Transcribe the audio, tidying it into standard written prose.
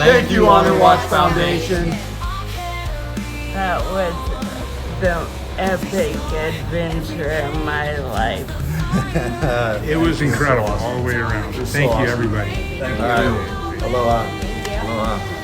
Thank you, Honor Watch Foundation. That was the epic adventure of my life. It was incredible all the way around. Thank you, everybody. Thank you. Aloha. Aloha.